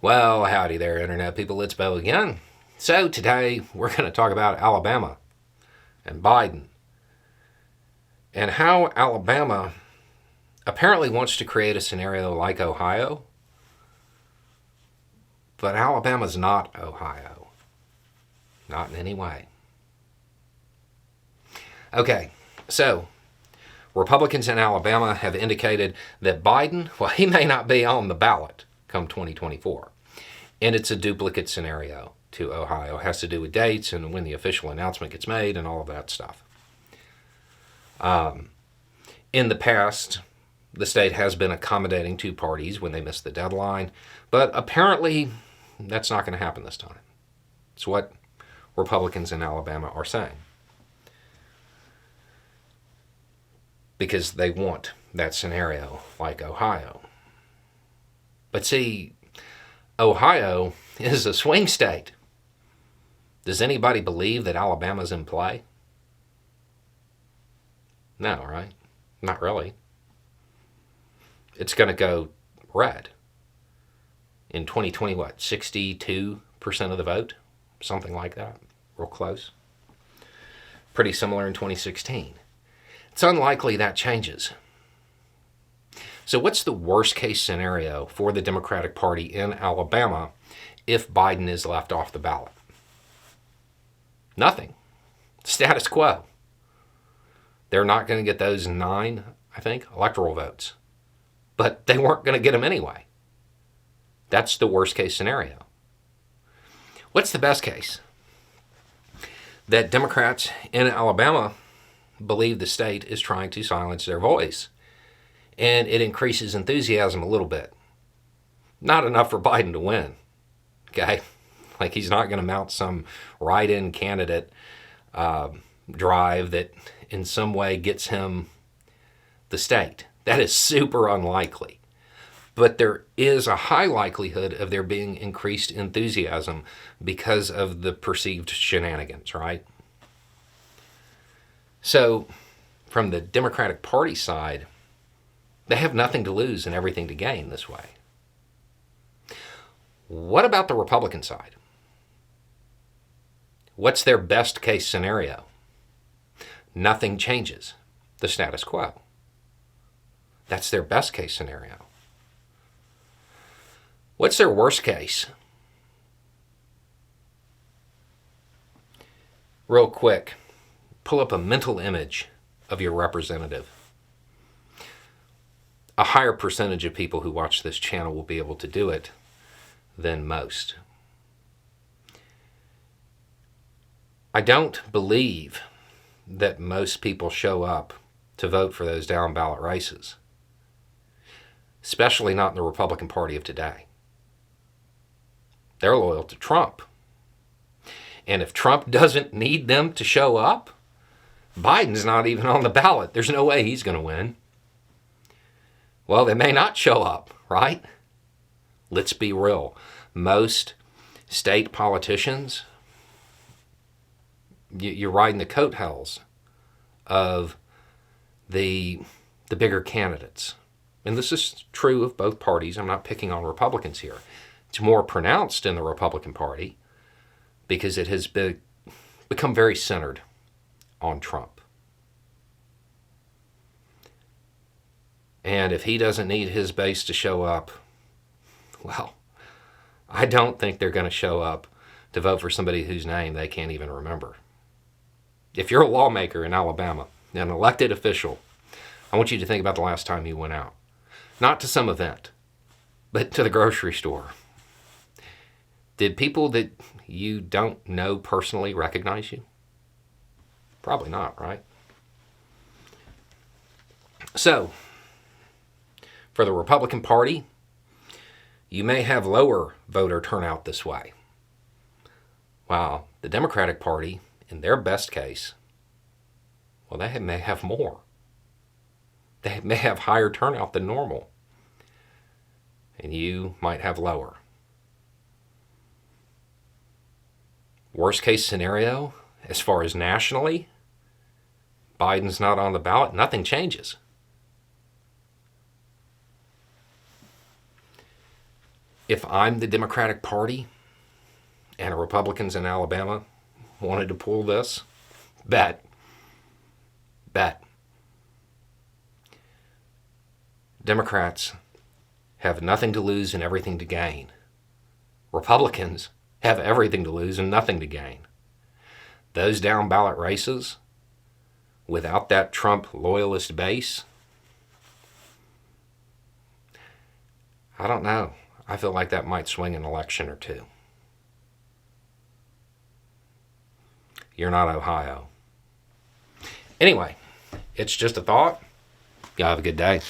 Well, howdy there, Internet people. It's Bo again. So, today we're going to talk about Alabama and Biden and how Alabama apparently wants to create a scenario like Ohio, but Alabama's not Ohio. Not in any way. Okay, so Republicans in Alabama have indicated that Biden, well, he may not be on the ballot come 2024. And it's a duplicate scenario to Ohio. It has to do with dates and when the official announcement gets made and all of that stuff. In the past, the state has been accommodating two parties when they miss the deadline, but apparently that's not going to happen this time. It's what Republicans in Alabama are saying. Because they want that scenario like Ohio. But see, Ohio is a swing state. Does anybody believe that Alabama's in play? No, right? Not really. It's going to go red. In 2020, what, 62% of the vote? Something like that. Real close. Pretty similar in 2016. It's unlikely that changes. So what's the worst case scenario for the Democratic Party in Alabama if Biden is left off the ballot? Nothing. Status quo. They're not going to get those 9, I think, electoral votes. But they weren't going to get them anyway. That's the worst case scenario. What's the best case? That Democrats in Alabama believe the state is trying to silence their voice. And it increases enthusiasm a little bit. Not enough for Biden to win, okay? Like he's not going to mount some write-in candidate drive that in some way gets him the state. That is super unlikely. But there is a high likelihood of there being increased enthusiasm because of the perceived shenanigans, right? So, from the Democratic Party side, they have nothing to lose and everything to gain this way. What about the Republican side? What's their best case scenario? Nothing changes. The status quo. That's their best case scenario. What's their worst case? Real quick, pull up a mental image of your representative. A higher percentage of people who watch this channel will be able to do it than most. I don't believe that most people show up to vote for those down ballot races, especially not in the Republican Party of today. They're loyal to Trump. And if Trump doesn't need them to show up, Biden's not even on the ballot. There's no way he's going to win. Well, they may not show up, right? Let's be real. Most state politicians, you're riding the coattails of the bigger candidates. And this is true of both parties. I'm not picking on Republicans here. It's more pronounced in the Republican Party because it has become very centered on Trump. And if he doesn't need his base to show up, well, I don't think they're going to show up to vote for somebody whose name they can't even remember. If you're a lawmaker in Alabama, an elected official, I want you to think about the last time you went out. Not to some event, but to the grocery store. Did people that you don't know personally recognize you? Probably not, right? So, for the Republican Party, you may have lower voter turnout this way. While the Democratic Party, in their best case, well, they may have more. They may have higher turnout than normal. And you might have lower. Worst case scenario, as far as nationally, Biden's not on the ballot, nothing changes. If I'm the Democratic Party and Republicans in Alabama wanted to pull this, bet. Democrats have nothing to lose and everything to gain. Republicans have everything to lose and nothing to gain. Those down ballot races, without that Trump loyalist base, I don't know. I feel like that might swing an election or two. You're not Ohio. Anyway, it's just a thought. Y'all have a good day.